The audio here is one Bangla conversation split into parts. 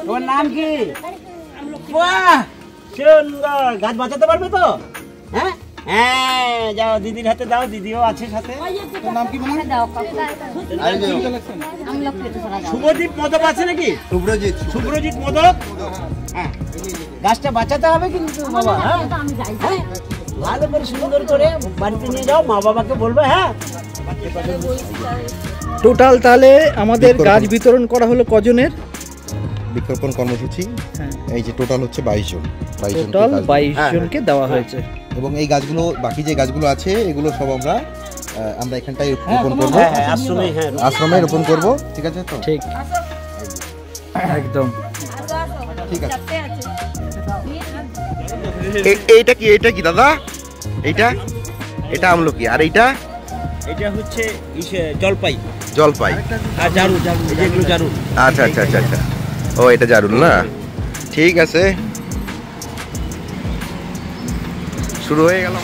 তোমার নাম কি? বাহ সুন্দর, গাছ বাঁচাতে পারবে তো? হ্যাঁ হ্যাঁ, যাও দিদির হাতে দাও, দিদিও আছে সাথে। নাম কি? শুভদীপ মোদক আছে নাকি? শুভ্রজিৎ মোদক। হ্যাঁ, গাছটা বাঁচাতে হবে কিন্তু বাবা। হ্যাঁ ভালো করে সুন্দর করে বাড়িতে নিয়ে যাও, মা বাবাকে বলবে। হ্যাঁ টোটাল তাহলে আমাদের গাছ বিতরণ করা হলো কজনের? বৃক্ষরোপণ কর্মসূচি এই যে টোটাল হচ্ছে 22 জন। 22 জনকে দেওয়া হয়েছে। এবং এই গাছগুলো, বাকি যে গাছগুলো আছে এগুলো সব আমরা এখানটায় রোপণ করবো, আশ্রমে রোপণ করবো। ঠিক আছে তো? ঠিক একদম ঠিক আছে। এইটা কি দাদা? এটা আমলকি, আর এটা হচ্ছে জলপাই। আর জারুল, যেগুলো জারুল। আচ্ছা আচ্ছা আচ্ছা আচ্ছা, ও এটা জারুল না? ঠিক আছে, শুরু হয়ে গেল,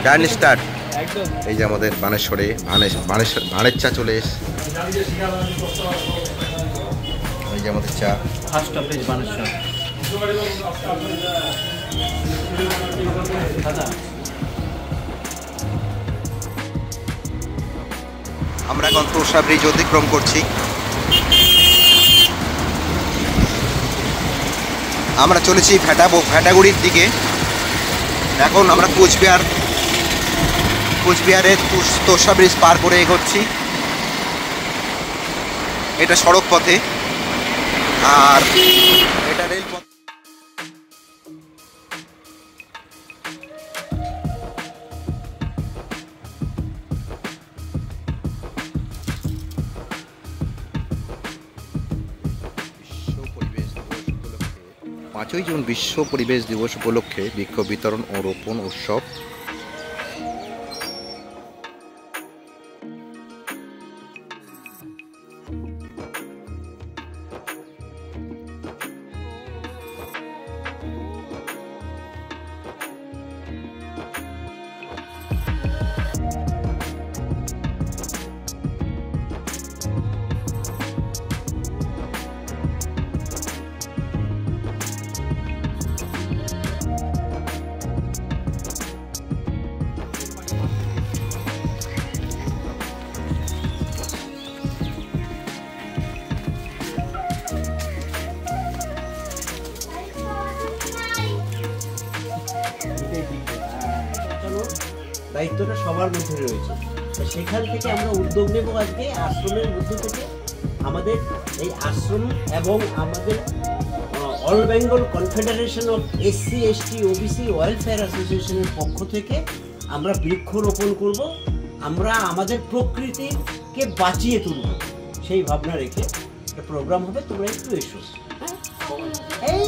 জার্নি স্টার্ট। এই যে আমাদের বানেশ্বরে ভাঁড়ের চা চলে এসে, এই যে আমাদের চা ফার্স্ট স্টপেজ বানেশ্বর। আমরা এখন তোষা ব্রিজ অতিক্রম করছি। আমরা চলেছি ভ্যাটাগুড়ির দিকে। এখন আমরা কোচবিহারের তোষা ব্রিজ পার করে এগোচ্ছি। এটা সড়ক পথে, আর এটা রেলপথ। জুন বিশ্ব পরিবেশ দিবস উপলক্ষে বৃক্ষ বিতরণ ও রোপণ উৎসব। দায়িত্বটা সবার মধ্যে রয়েছে। সেখান থেকে আমরা উদ্যোগ নেব আজকে আশ্রমের মধ্যে থেকে। আমাদের এই আশ্রম এবং আমাদের all Bengal confederation of SC ST OBC welfare অ্যাসোসিয়েশনের পক্ষ থেকে আমরা বৃক্ষরোপণ করব। আমরা আমাদের প্রকৃতিকে বাঁচিয়ে তুলব, সেই ভাবনা রেখে একটা প্রোগ্রাম হবে। তোমরা একটু এসো, এই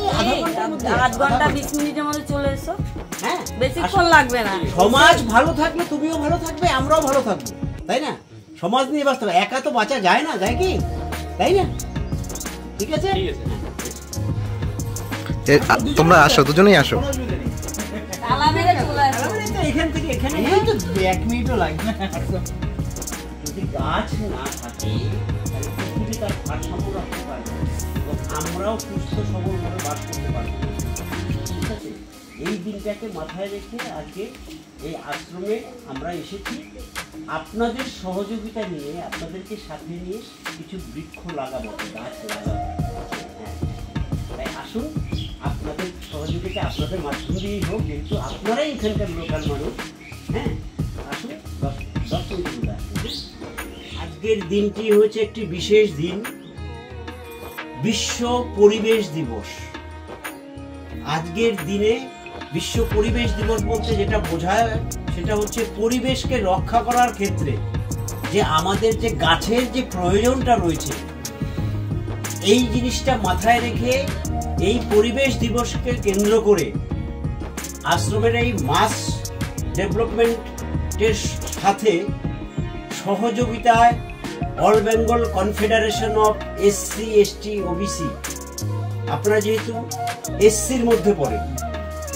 আধ ঘন্টা 20 মিনিটের মধ্যে চলে এসো। হ্যাঁ, বেশিক্ষণ লাগবে না। সমাজ ভালো থাকলে তুমিও ভালো থাকবে, আমরাও ভালো থাকবো, তাই না? সমাজ নিয়ে বাঁচতে হবে, একা তো বাঁচা যায় না, যায় কি? তাই না? ঠিক আছে, তোমরা আসো, দুজনেই আসো। এখান থেকে এখানে 1 মিনিটও লাগবে না। যদি গাছ না থাকে তাহলে পৃথিবী তার ভারসাম্য রাখতে পারবে, আমরাও সুস্থ সবলভাবে বাস করতে পারবো। ঠিক আছে, এই দিনটাকে মাথায় রেখে আজকে এই আশ্রমে আমরা এসেছি আপনাদের সহযোগিতা নিয়ে, আপনাদেরকে সাথে নিয়ে কিছু বৃক্ষ লাগাবো, গাছ লাগাবো। হ্যাঁ, তাই আসুন, আপনাদের সহযোগিতা আপনাদের মাধ্যম দিয়েই হোক, যেহেতু আপনারাই এখানকার লোকাল মানুষ। হ্যাঁ, আসুন, দর্শন করুন। আজকের দিনটি হচ্ছে একটি বিশেষ দিন, বিশ্ব পরিবেশ দিবস। আজকের দিনে বিশ্ব পরিবেশ দিবস বলতে যেটা বোঝায় সেটা হচ্ছে পরিবেশকে রক্ষা করার ক্ষেত্রে যে আমাদের যে গাছের যে প্রয়োজনটা রয়েছে, এই জিনিসটা মাথায় রেখে এই পরিবেশ দিবসকে কেন্দ্র করে আশ্রমের এই মাস ডেভেলপমেন্টের সাথে সহযোগিতায় all Bengal confederation of SC ST OBC, আপনারা যেহেতু SCর মধ্যে পড়েন,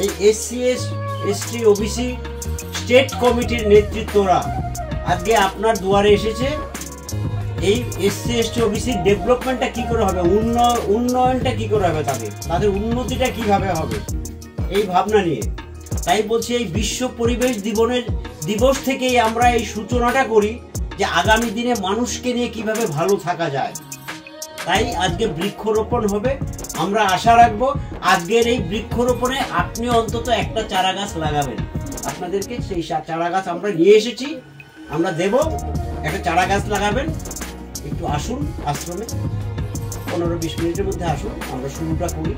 এই SC ST OBC স্টেট কমিটির নেতৃত্বরা আজকে আপনার দুয়ারে এসেছে এই এসসি এসটি ওবিসি ডেভেলপমেন্টটা কি করে হবে, উন্নয়নটা কি করে হবে, তাদের উন্নতিটা কিভাবে হবে, এই ভাবনা নিয়ে। তাই বলছি এই বিশ্ব পরিবেশ দিবস থেকেই আমরা এই সূচনাটা করি যে আগামী দিনে মানুষকে নিয়ে কিভাবে ভালো থাকা যায়। তাই আজকে বৃক্ষরোপণ হবে। আমরা আশা রাখবো আজকের এই বৃক্ষরোপণে আপনি অন্তত একটা চারা গাছ লাগাবেন। আপনাদেরকে সেই চারা গাছ আমরা নিয়ে এসেছি, আমরা দেব, একটা চারা গাছ লাগাবেন। একটু আসুন আশ্রমে, 15-20 মিনিটের মধ্যে আসুন, আমরা শুরুটা করি।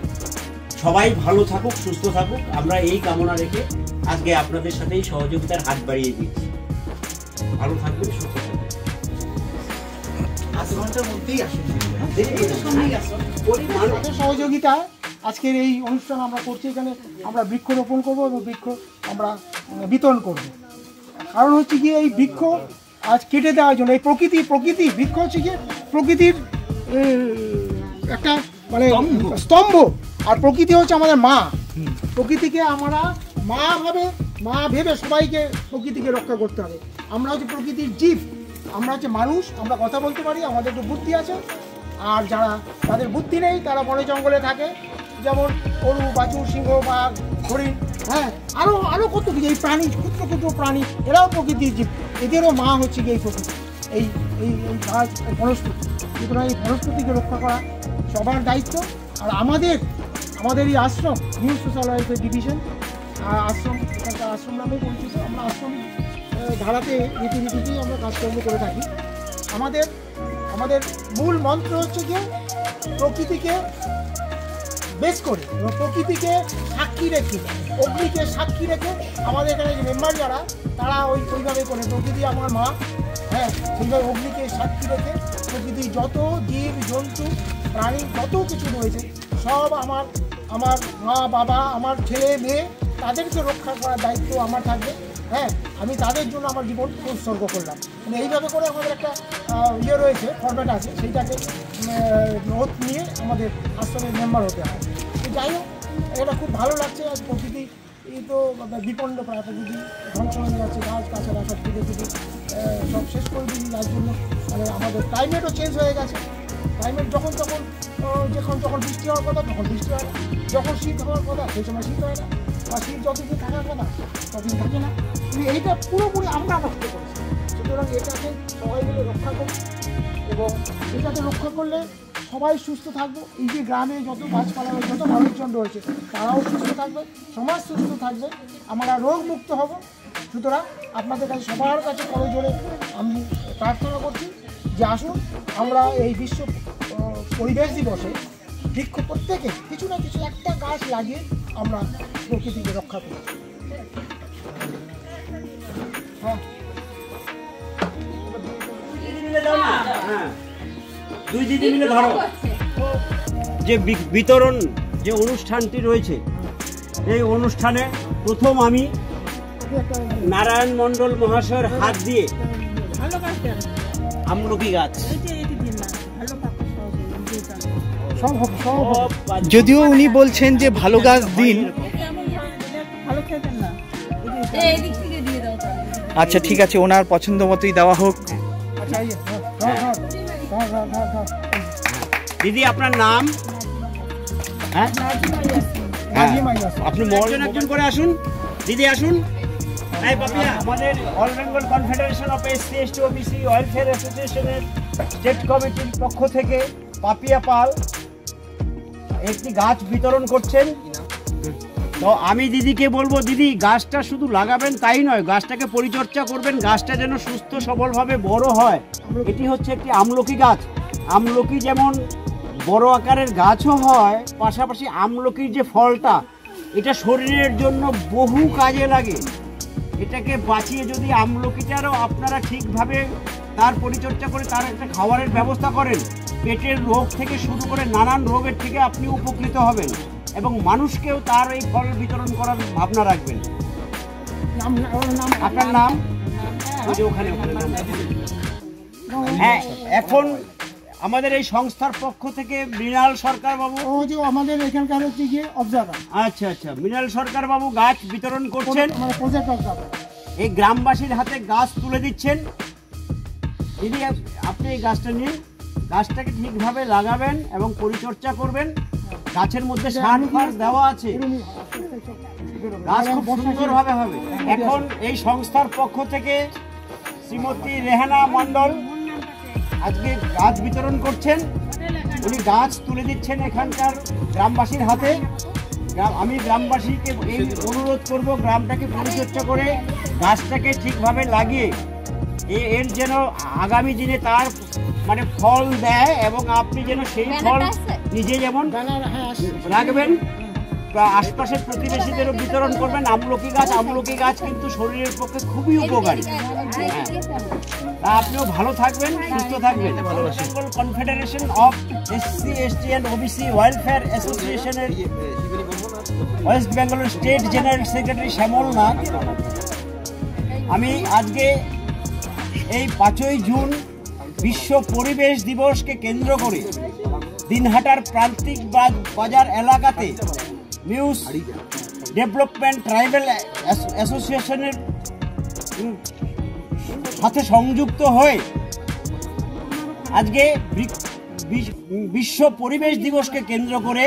সবাই ভালো থাকুক, সুস্থ থাকুক, আমরা এই কামনা রেখে আজকে আপনাদের সাথে এই সহযোগিতার হাত বাড়িয়ে দিচ্ছি। ভালো থাকবেন, সুস্থ থাকবেন। তাদের সহযোগিতায় আজকের এই অনুষ্ঠান আমরা করছি। এখানে আমরা বৃক্ষরোপণ করবো এবং বৃক্ষ আমরা বিতরণ করব। কারণ হচ্ছে গিয়ে এই বৃক্ষ আজ কেটে দেওয়ার জন্য এই প্রকৃতি বৃক্ষ হচ্ছে গিয়ে প্রকৃতির একটা মানে স্তম্ভ, আর প্রকৃতি হচ্ছে আমাদের মা। প্রকৃতিকে আমরা মা ভেবে সবাইকে প্রকৃতিকে রক্ষা করতে হবে। আমরা হচ্ছে প্রকৃতির জীব, আমরা হচ্ছে মানুষ, আমরা কথা বলতে পারি, আমাদের একটু বুদ্ধি আছে। আর যারা তাদের বুদ্ধি নেই তারা বনে জঙ্গলে থাকে, যেমন গরু, বাছুর, সিংহ, বাঘ, হরিণ, হ্যাঁ, আরও কত কিছু এই প্রাণী, ক্ষুদ্র প্রাণী, এরাও প্রকৃতির জীব। এদেরও মা হচ্ছে গিয়ে এই প্রকৃতি, এই গাছ, বনস্পতি। সুতরাং এই বনস্পতিকে রক্ষা করা সবার দায়িত্ব। আর আমাদের এই আশ্রম নিউ সোশ্যাল ওয়েলফেয়ার ডিভিশন আশ্রম, এখানকার আশ্রম নামে পরিচিত। আমরা আশ্রম ধারাতে রীতিনীতিতেই আমরা কাজকর্ম করে থাকি। আমাদের মূল মন্ত্র হচ্ছে গিয়ে প্রকৃতিকে বেস করে এবং প্রকৃতিকে সাক্ষী রেখে, অগ্নিকে সাক্ষী রেখে আমাদের এখানে যে মেম্বার যারা, তারা ওইভাবে করে প্রকৃতি আমার মা, হ্যাঁ, সেইভাবে অগ্নিকে সাক্ষী রেখে প্রকৃতির যত জীব জন্তু প্রাণী যত কিছু রয়েছে সব আমার মা বাবা, আমার ছেলে মেয়ে, তাদেরকে রক্ষা করার দায়িত্ব আমার থাকবে। হ্যাঁ, আমি তাদের জন্য আমার জীবন উৎসর্গ করলাম। মানে এইভাবে করে আমাদের একটা রয়েছে, ফরম্যাট আছে, সেইটাকে নোট নিয়ে আমাদের আশ্রমের মেম্বার হতে হয়। তো যাই হোক, এটা খুব ভালো লাগছে। আজ প্রকৃতি তো বিপন্ন প্রায়, প্রকৃতি ধ্বংস হয়ে যাচ্ছে, গাছ গাছালা সব কেটে সব শেষ করে দিই। যার জন্য মানে আমাদের ক্লাইমেটও চেঞ্জ হয়ে গেছে। ক্লাইমেট যখন বৃষ্টি হওয়ার কথা তখন বৃষ্টি হয় না, যখন শীত হওয়ার কথা সেই সময় শীত হয় না, বা শীত যতদিন থাকার কথা ততদিন থাকে না। কিন্তু এইটা পুরোপুরি আমরা নষ্ট করেছি। সুতরাং এটাকে সবাই মিলে রক্ষা করি, এবং এটাকে রক্ষা করলে সবাই সুস্থ থাকবো। এই যে গ্রামে যত গাছপালা, যত মানুষজন রয়েছে তারাও সুস্থ থাকবে, সমাজ সুস্থ থাকবে, আমরা রোগমুক্ত হব। সুতরাং আপনাদের কাছে সবার কাছে করজোড়ে আমি প্রার্থনা করছি যে আসুন আমরা এই বিশ্ব পরিবেশ দিবসে বৃক্ষ প্রত্যেকে কিছু না কিছু একটা গাছ লাগিয়ে আমরা প্রকৃতিকে রক্ষা করি। হ্যাঁ, দুই দিদি মিলে ধরো। যে বিতরণ যে অনুষ্ঠানটি রয়েছে, এই অনুষ্ঠানে প্রথম আমি নারায়ণ মণ্ডল মহাশয়ের হাত দিয়ে আমলকি গাছ, যদিও উনি বলছেন যে ভালো গাছ দিন। আচ্ছা ঠিক আছে, ওনার পছন্দ মতোই দেওয়া হোক। দিদি আপনার নাম? হ্যাঁ, আপনি একজন করে আসুন, দিদি আসুন। আমাদের all Bengal confederation of SC ST OBC welfare অ্যাসোসিয়েশনের স্টেট কমিটির পক্ষ থেকে পাপিয়া পাল একটি গাছ বিতরণ করছেন। তো আমি দিদিকে বলবো, দিদি গাছটা শুধু লাগাবেন তাই নয়, গাছটাকে পরিচর্যা করবেন, গাছটা যেন সুস্থ সবলভাবে বড় হয়। এটি হচ্ছে একটি আমলকি গাছ। আমলকি যেমন বড় আকারের গাছও হয়, পাশাপাশি আমলকির যে ফলটা, এটা শরীরের জন্য বহু কাজে লাগে। এটাকে বাঁচিয়ে যদি আমলকিটারও আপনারা ঠিকভাবে তার পরিচর্যা করে তার একটা খাবারের ব্যবস্থা করেন, পেটের রোগ থেকে শুরু করে নানান রোগের থেকে আপনি উপকৃত হবেন, এবং মানুষকেও তার এই ফল বিতরণ করার ভাবনা রাখবেন। আপনার নাম? ওখানে। হ্যাঁ, এখন আমাদের এই সংস্থার পক্ষ থেকে মৃণাল সরকার বাবু, আমাদের এখানকার হচ্ছে গিয়ে অবজারভার। আচ্ছা, মৃণাল সরকার বাবু গাছ বিতরণ করছেন, এই গ্রামবাসীর হাতে গাছ তুলে দিচ্ছেন। দিদি আপনি এই গাছটা নিন, গাছটাকে ঠিকভাবে লাগাবেন এবং পরিচর্যা করবেন। গাছের মধ্যে সার ফার দেওয়া আছে, গাছ খুব সুন্দরভাবে হবে। এখন এই সংস্থার পক্ষ থেকে শ্রীমতী রেহানা মণ্ডল আজকে গাছ বিতরণ করছেন। উনি গাছ তুলে দিচ্ছেন এখানকার গ্রামবাসীর হাতে। আমি গ্রামবাসীকে এই অনুরোধ করব, গ্রামটাকে পরিচর্যা করে গাছটাকে ঠিকভাবে লাগিয়ে এর যেন আগামী দিনে তার মানে ফল দেয়, এবং আপনি যেন সেই ফল নিজে যেমন রাখবেন, আশপাশের প্রতিবেশীদেরও বিতরণ করবেন। আমলকি গাছ কিন্তু শরীরের পক্ষে খুবই উপকারী। আপনিও ভালো থাকবেন, সুস্থ থাকবেন। Bengal confederation of SC ST and OBC welfare অ্যাসোসিয়েশনের ওয়েস্ট বেঙ্গলের state general secretary Shyamal Nath. আমি আজকে এই 5ই জুন বিশ্ব পরিবেশ দিবসকে কেন্দ্র করে দিনহাটার প্রান্তিক বাজার এলাকাতে মিউজ ডেভেলপমেন্ট ট্রাইবাল অ্যাসোসিয়েশনের সাথে সংযুক্ত হয়ে আজকে বিশ্ব পরিবেশ দিবসকে কেন্দ্র করে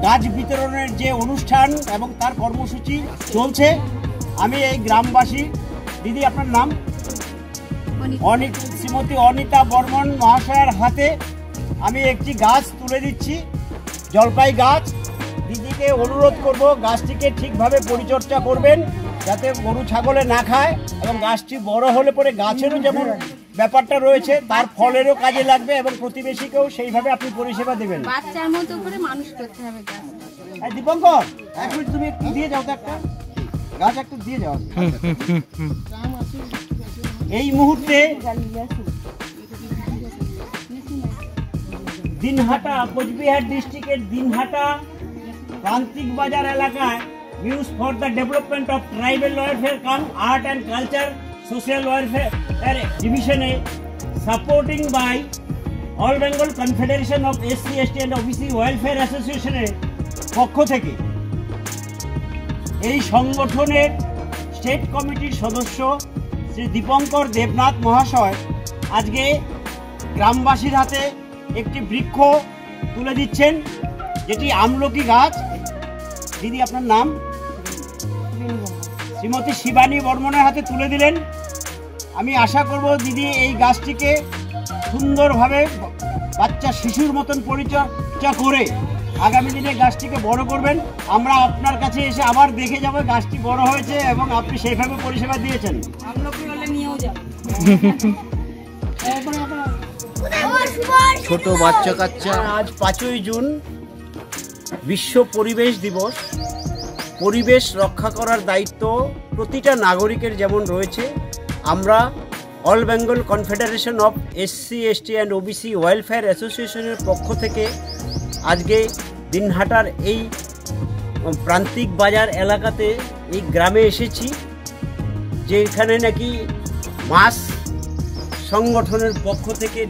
গাছ বিতরণের যে অনুষ্ঠান এবং তার কর্মসূচি চলছে। আমি এই গ্রামবাসী, দিদি আপনার নাম? শ্রীমতী অনিতা বর্মন মহাশয়ের হাতে আমি একটি গাছ তুলে দিচ্ছি, জলপাই গাছ। দিদিকে অনুরোধ করব গাছটিকে ঠিকভাবে পরিচর্যা করবেন যাতে গরু ছাগলে না খায়, এবং গাছটি বড় হলে পরে গাছেরও যেমন ব্যাপারটা রয়েছে তার ফলেরও কাজে লাগবে, এবং প্রতিবেশীকেও সেইভাবে আপনি পরিষেবা দেবেন। বাচ্চার মতো করে মানুষ করতে হবে গাছ। দীপঙ্কর, এক মিনিট তুমি একটু দিয়ে যাও তো, একটা গাছ একটু দিয়ে যাও। এই মুহূর্তে দিনহাটা, কোচবিহার ডিস্ট্রিক্টের দিনহাটা প্রান্তিক বাজার এলাকায় muse for the development of tribal welfare cum art and culture social welfare ডিভিশনে supporting by all Bengal confederation of SC ST and OBC welfare অ্যাসোসিয়েশনের পক্ষ থেকে এই সংগঠনের স্টেট কমিটির সদস্য শ্রী দীপঙ্কর দেবনাথ মহাশয় আজকে গ্রামবাসীর হাতে একটি বৃক্ষ তুলে দিচ্ছেন, যেটি আমলকি গাছ। দিদি আপনার নাম? শ্রীমতী শিবানী বর্মনের হাতে তুলে দিলেন। আমি আশা করব দিদি এই গাছটিকে সুন্দরভাবে বাচ্চা শিশুর মতন পরিচর্যা করে আগামী দিনে গাছটিকে বড় করবেন। আমরা আপনার কাছে এসে আবার দেখে যাব গাছটি বড় হয়েছে এবং আপনি সেইভাবে পরিষেবা দিয়েছেন। ছোট বাচ্চা কাচ্চা। আজ 5ই জুন বিশ্ব পরিবেশ দিবস। পরিবেশ রক্ষা করার দায়িত্ব প্রতিটা নাগরিকের যেমন রয়েছে, আমরা all Bengal confederation of SC ST and OBC welfare অ্যাসোসিয়েশনের পক্ষ থেকে আজকে দিনহাটার এই প্রান্তিক বাজার এলাকাতে এই গ্রামে এসেছি, যেখানে নাকি মাস সংগঠনের পক্ষ থেকে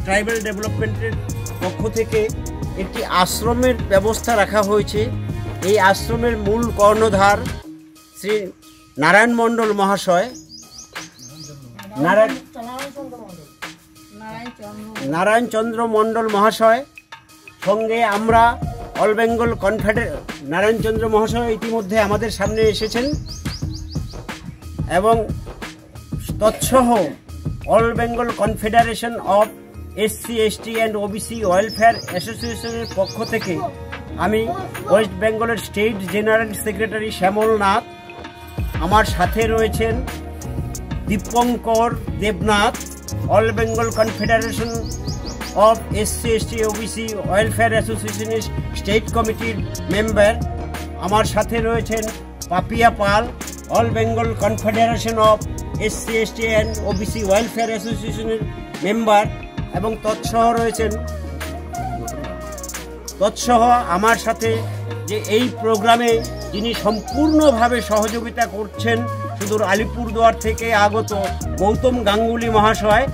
ট্রাইবাল ডেভেলপমেন্টের পক্ষ থেকে একটি আশ্রমের ব্যবস্থা রাখা হয়েছে। এই আশ্রমের মূল কর্ণধার শ্রী নারায়ণ মণ্ডল মহাশয়, নারায়ণ চন্দ্র মণ্ডল মহাশয় সঙ্গে আমরা অল বেঙ্গল নারায়ণ চন্দ্র মহাশয় ইতিমধ্যে আমাদের সামনে এসেছেন, এবং তৎসহ all Bengal confederation of SC ST and OBC welfare অ্যাসোসিয়েশনের পক্ষ থেকে আমি ওয়েস্ট বেঙ্গলের state general secretary Shyamal Nath, আমার সাথে রয়েছেন Dipankar Debnath, all Bengal confederation of SC ST OBC welfare অ্যাসোসিয়েশনের স্টেট কমিটির মেম্বার, আমার সাথে রয়েছেন Papiya Pal, all Bengal confederation of SC ST and OBC welfare অ্যাসোসিয়েশনের মেম্বার, এবং তৎসহ আমার সাথে যে এই প্রোগ্রামে যিনি সম্পূর্ণভাবে সহযোগিতা করছেন সুদূর আলিপুরদুয়ার থেকে আগত গৌতম গাঙ্গুলি মহাশয়।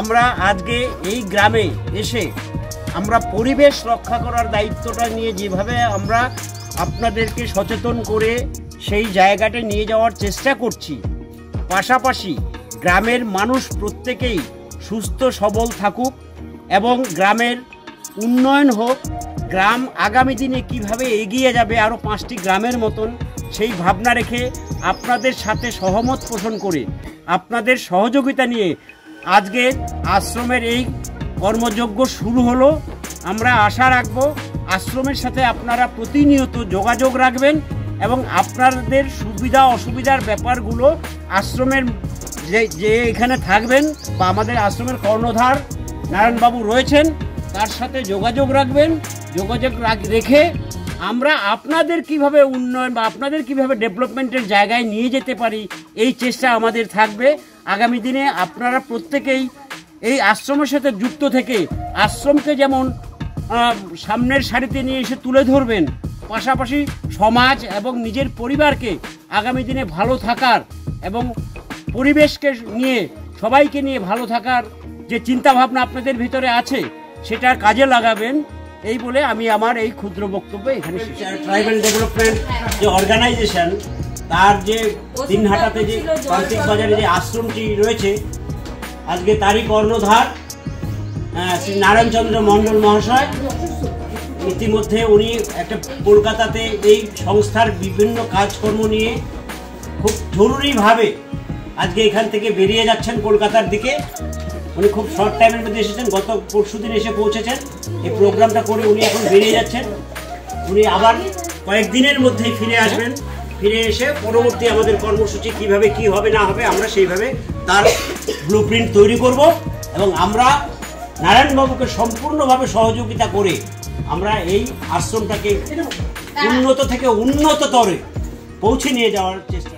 আমরা আজকে এই গ্রামে এসে আমরা পরিবেশ রক্ষা করার দায়িত্বটা নিয়ে যেভাবে আমরা আপনাদেরকে সচেতন করে সেই জায়গাটা নিয়ে যাওয়ার চেষ্টা করছি, পাশাপাশি গ্রামের মানুষ প্রত্যেকেই সুস্থ সবল থাকুক এবং গ্রামের উন্নয়ন হোক। গ্রাম আগামী দিনে কিভাবে এগিয়ে যাবে আরও 5টি গ্রামের মতন, সেই ভাবনা রেখে আপনাদের সাথে সহমত পোষণ করে আপনাদের সহযোগিতা নিয়ে আজকে আশ্রমের এই কর্মযজ্ঞ শুরু হলো। আমরা আশা রাখব আশ্রমের সাথে আপনারা প্রতিনিয়ত যোগাযোগ রাখবেন এবং আপনাদের সুবিধা অসুবিধার ব্যাপারগুলো আশ্রমের যে এখানে থাকবেন বা আমাদের আশ্রমের কর্ণধার নারায়ণবাবু রয়েছেন তার সাথে যোগাযোগ রাখবেন। যোগাযোগ রেখে আমরা আপনাদের কিভাবে উন্নয়ন বা আপনাদের কিভাবে ডেভেলপমেন্টের জায়গায় নিয়ে যেতে পারি এই চেষ্টা আমাদের থাকবে। আগামী দিনে আপনারা প্রত্যেকেই এই আশ্রমের সাথে যুক্ত থেকে আশ্রমকে যেমন সামনের সারিতে নিয়ে এসে তুলে ধরবেন, পাশাপাশি সমাজ এবং নিজের পরিবারকে আগামী দিনে ভালো থাকার এবং পরিবেশকে নিয়ে সবাইকে নিয়ে ভালো থাকার যে চিন্তাভাবনা আপনাদের ভিতরে আছে সেটা কাজে লাগাবেন, এই বলে আমি আমার এই ক্ষুদ্র বক্তব্য এখানে শেষ। ট্রাইবাল ডেভেলপমেন্ট যে অর্গানাইজেশন তার যে দিনহাটাতে যে প্রান্তিক বাজারে যে আশ্রমটি রয়েছে আজকে তারই কর্ণধার শ্রী নারায়ণচন্দ্র মণ্ডল মহাশয়। ইতিমধ্যে উনি একটা কলকাতাতে এই সংস্থার বিভিন্ন কাজকর্ম নিয়ে খুব জরুরিভাবে আজকে এখান থেকে বেরিয়ে যাচ্ছেন কলকাতার দিকে। উনি খুব শর্ট টাইমের মধ্যে এসেছেন, গত পরশুদিন এসে পৌঁছেছেন। এই প্রোগ্রামটা করে উনি এখন বেরিয়ে যাচ্ছেন। উনি আবার কয়েকদিনের মধ্যেই ফিরে আসবেন। ফিরে এসে পরবর্তী আমাদের কর্মসূচি কিভাবে কি হবে না হবে আমরা সেইভাবে তার ব্লুপ্রিন্ট তৈরি করব এবং আমরা নারায়ণবাবুকে সম্পূর্ণভাবে সহযোগিতা করে আমরা এই আশ্রমটাকে উন্নত থেকে উন্নততরে পৌঁছে নিয়ে যাওয়ার চেষ্টা